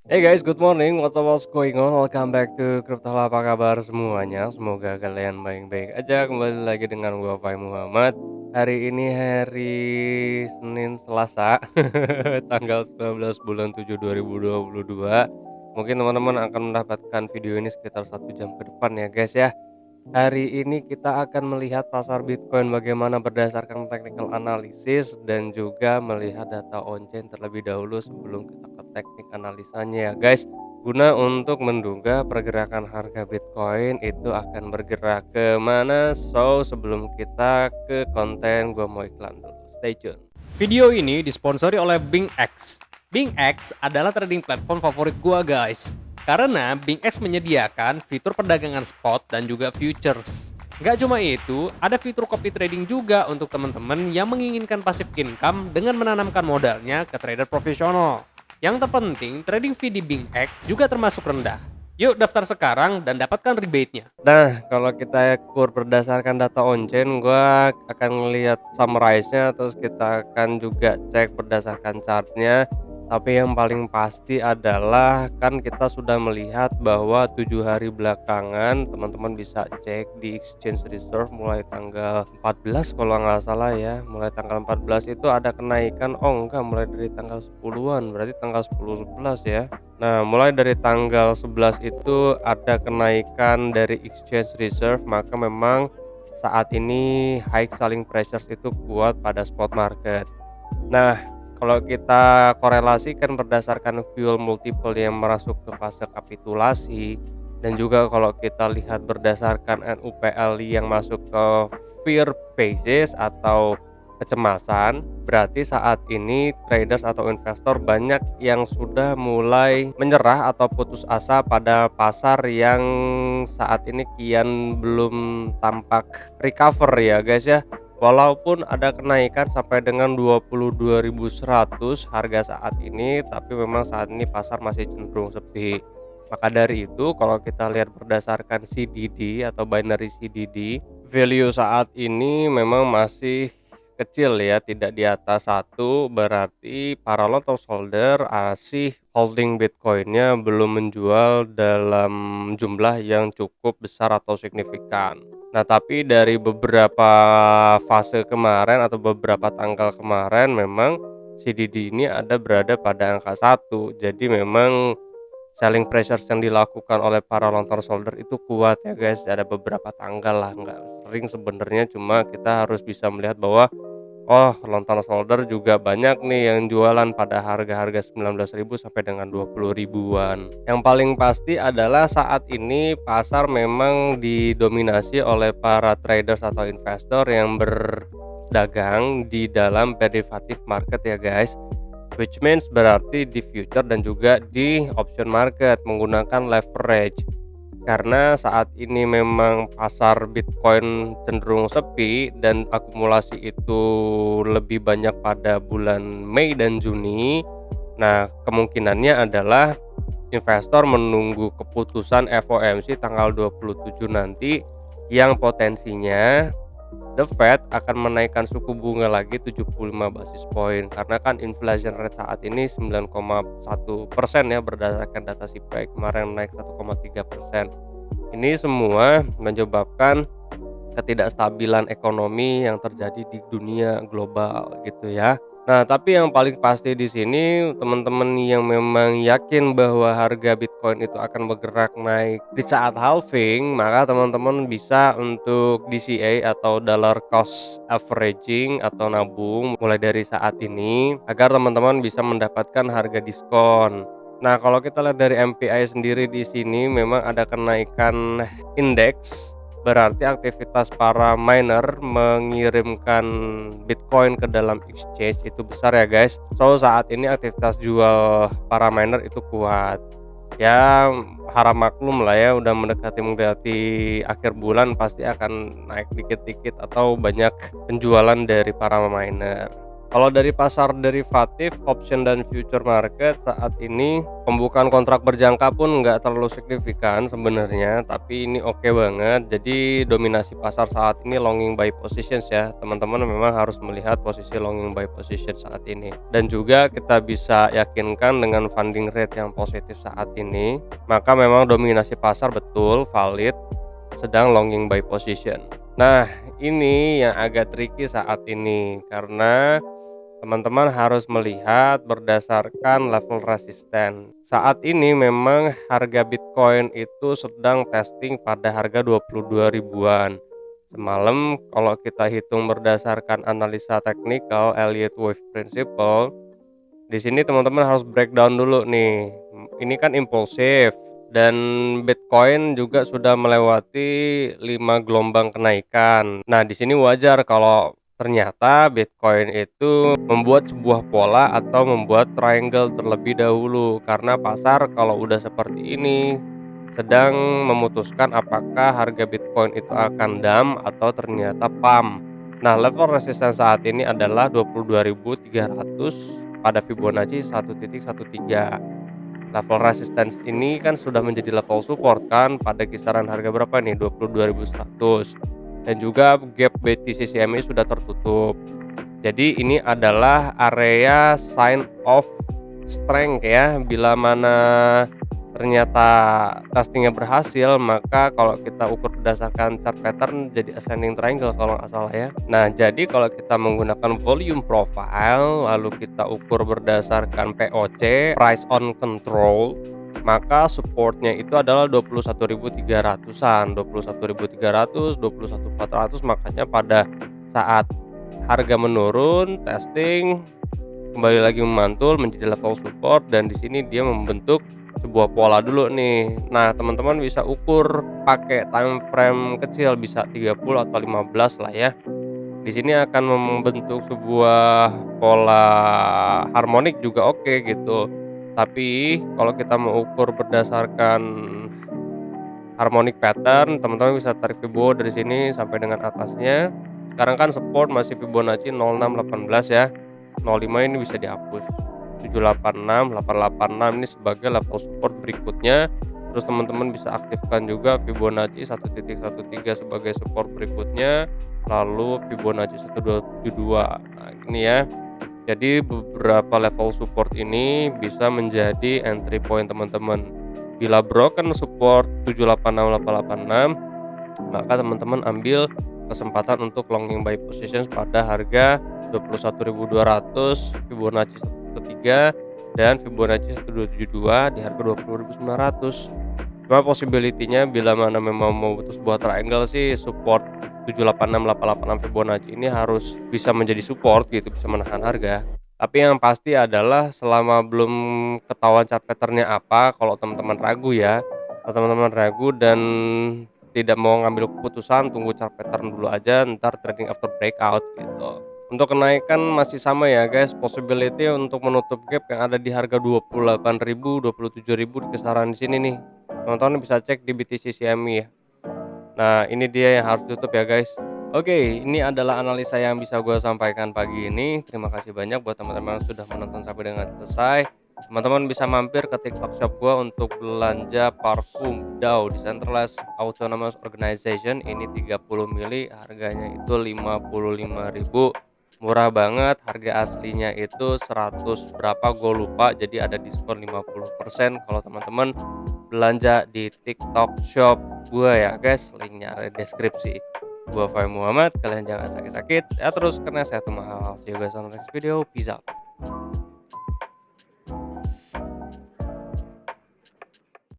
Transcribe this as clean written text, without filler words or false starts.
Hey guys, good morning. What's going on? Welcome back to Crypto Halo. Apa kabar semuanya? Semoga kalian baik-baik aja. Kembali lagi dengan gua Fai Muhammad. Hari ini hari Senin Selasa, tanggal 19 bulan 7 2022. Mungkin teman-teman akan mendapatkan video ini sekitar 1 jam ke depan ya guys ya. Hari ini kita akan melihat pasar Bitcoin bagaimana berdasarkan technical analysis dan juga melihat data on-chain terlebih dahulu sebelum kita ke teknik analisanya ya guys. Guna untuk menduga pergerakan harga Bitcoin itu akan bergerak ke mana. So sebelum kita ke konten, gua mau iklan dulu. Stay tune. Video ini disponsori oleh BingX. BingX adalah trading platform favorit gua guys. Karena BingX menyediakan fitur perdagangan spot dan juga futures. Nggak cuma itu, ada fitur copy trading juga untuk teman-teman yang menginginkan passive income dengan menanamkan modalnya ke trader profesional. Yang terpenting, trading fee di BingX juga termasuk rendah. Yuk daftar sekarang dan dapatkan rebate-nya. Nah, kalau kita ukur berdasarkan data on-chain, gua akan ngelihat summarize-nya, terus kita akan juga cek berdasarkan chart-nya. Tapi yang paling pasti adalah kan kita sudah melihat bahwa 7 hari belakangan teman-teman bisa cek di exchange reserve mulai tanggal 14 kalau nggak salah ya. Mulai tanggal 14 itu ada kenaikan, oh enggak, mulai dari tanggal 10-an, berarti tanggal 10 11 ya. Nah, mulai dari tanggal 11 itu ada kenaikan dari exchange reserve, maka memang saat ini high selling pressures itu kuat pada spot market. Nah, kalau kita korelasikan berdasarkan fuel multiple yang masuk ke fase kapitulasi dan juga kalau kita lihat berdasarkan NUPL yang masuk ke fear phases atau kecemasan, berarti saat ini traders atau investor banyak yang sudah mulai menyerah atau putus asa pada pasar yang saat ini kian belum tampak recover ya guys ya. Walaupun ada kenaikan sampai dengan 22.100 harga saat ini, tapi memang saat ini pasar masih cenderung sepi. Maka dari itu kalau kita lihat berdasarkan CDD atau binary CDD, value saat ini memang masih kecil ya, tidak di atas 1, berarti para long term holder masih holding Bitcoin-nya belum menjual dalam jumlah yang cukup besar atau signifikan. Nah, tapi dari beberapa fase kemarin atau beberapa tanggal kemarin memang CDD ini ada berada pada angka 1. Jadi memang selling pressures yang dilakukan oleh para long term holder itu kuat ya guys. Ada beberapa tanggal lah, nggak sering sebenarnya, cuma kita harus bisa melihat bahwa oh, lontar solder juga banyak nih yang jualan pada harga-harga 19.000 sampai dengan 20 ribuan. Yang paling pasti adalah saat ini pasar memang didominasi oleh para traders atau investor yang berdagang di dalam derivative market ya guys. Which means berarti di future dan juga di option market menggunakan leverage. Karena saat ini memang pasar Bitcoin cenderung sepi dan akumulasi itu lebih banyak pada bulan Mei dan Juni. Nah, kemungkinannya adalah investor menunggu keputusan FOMC tanggal 27 nanti yang potensinya The Fed akan menaikkan suku bunga lagi 75 basis poin karena kan inflation rate saat ini 9,1% ya berdasarkan data CPI kemarin naik 1,3%. Ini semua menyebabkan ketidakstabilan ekonomi yang terjadi di dunia global gitu ya. Nah, tapi yang paling pasti di sini teman-teman yang memang yakin bahwa harga Bitcoin itu akan bergerak naik di saat halving, maka teman-teman bisa untuk DCA atau dollar cost averaging atau nabung mulai dari saat ini agar teman-teman bisa mendapatkan harga diskon. Nah, kalau kita lihat dari MPI sendiri di sini memang ada kenaikan indeks. Berarti aktivitas para miner mengirimkan Bitcoin ke dalam exchange itu besar ya guys. So saat ini aktivitas jual para miner itu kuat. Ya, harap maklum lah ya, udah mendekati akhir bulan pasti akan naik dikit-dikit atau banyak penjualan dari para miner. Kalau dari pasar derivatif, option dan future market saat ini pembukaan kontrak berjangka pun nggak terlalu signifikan sebenarnya, tapi ini oke banget. Jadi dominasi pasar saat ini longing buy positions ya. Teman-teman memang harus melihat posisi longing buy position saat ini. Dan juga kita bisa yakinkan dengan funding rate yang positif saat ini, maka memang dominasi pasar betul valid sedang longing buy position. Nah, ini yang agak tricky saat ini karena teman-teman harus melihat berdasarkan level resisten. Saat ini memang harga Bitcoin itu sedang testing pada harga 22 ribuan. Semalam kalau kita hitung berdasarkan analisa teknikal Elliott Wave Principle, di sini teman-teman harus breakdown dulu nih. Ini kan impulsif dan Bitcoin juga sudah melewati 5 gelombang kenaikan. Nah, di sini wajar kalau ternyata Bitcoin itu membuat sebuah pola atau membuat triangle terlebih dahulu, karena pasar kalau udah seperti ini sedang memutuskan apakah harga Bitcoin itu akan dump atau ternyata pump. Nah, level resisten saat ini adalah 22.300 pada Fibonacci 1.13. Level resistance ini kan sudah menjadi level support kan pada kisaran harga berapa nih, 22.100, dan juga gap BTC CME sudah tertutup. Jadi ini adalah area sign of strength ya. Bila mana ternyata testingnya berhasil, maka kalau kita ukur berdasarkan chart pattern jadi ascending triangle kalau nggak salah ya. Nah, jadi kalau kita menggunakan volume profile lalu kita ukur berdasarkan POC, price on control, maka supportnya itu adalah 21.300-an, 21.300, 21.400. Makanya pada saat harga menurun, testing kembali lagi memantul menjadi level support, dan di sini dia membentuk sebuah pola dulu nih. Nah, teman-teman bisa ukur pakai time frame kecil, bisa 30 atau 15 lah ya. Di sini akan membentuk sebuah pola harmonik juga oke gitu. Tapi kalau kita mau ukur berdasarkan harmonic pattern, teman-teman bisa tarik Fibo dari sini sampai dengan atasnya. Sekarang kan support masih Fibonacci 0618 ya. 05 ini bisa dihapus. 786, 886 ini sebagai level support berikutnya. Terus teman-teman bisa aktifkan juga Fibonacci 1.13 sebagai support berikutnya, lalu Fibonacci 1272. Nah, ini ya. Jadi beberapa level support ini bisa menjadi entry point teman-teman. Bila broken support 786886, maka teman-teman ambil kesempatan untuk longing buy positions pada harga 21.200, Fibonacci 113 dan Fibonacci 1272 di harga 20.900. Cuma possibility-nya bila mana memang mau butuh sebuah triangle sih, support 786 886 Fibonacci ini harus bisa menjadi support gitu, bisa menahan harga. Tapi yang pasti adalah selama belum ketahuan chart pattern-nya apa, kalau teman-teman ragu ya, kalau teman-teman ragu dan tidak mau ngambil keputusan, tunggu chart pattern dulu aja, ntar trading after breakout gitu. Untuk kenaikan masih sama ya guys, possibility untuk menutup gap yang ada di harga 28.000, 27.000 di kisaran di sini nih. Teman-teman bisa cek di BTC CME ya. Nah, ini dia yang harus tutup ya guys. Oke, ini adalah analisa yang bisa gue sampaikan pagi ini. Terima kasih banyak buat teman-teman yang sudah menonton sampai dengan selesai. Teman-teman bisa mampir ke TikTok shop gue untuk belanja parfum DAO, Decentralized Autonomous Organization. Ini 30 mili, harganya itu 55.000. Murah banget, harga aslinya itu 100 berapa gue lupa, jadi ada diskon 50% kalau teman-teman belanja di TikTok shop gue ya guys, linknya ada di deskripsi. Gue Fahim Muhammad, kalian jangan sakit-sakit ya, terus karena saya tuh mahal. See you guys on the next video, peace out.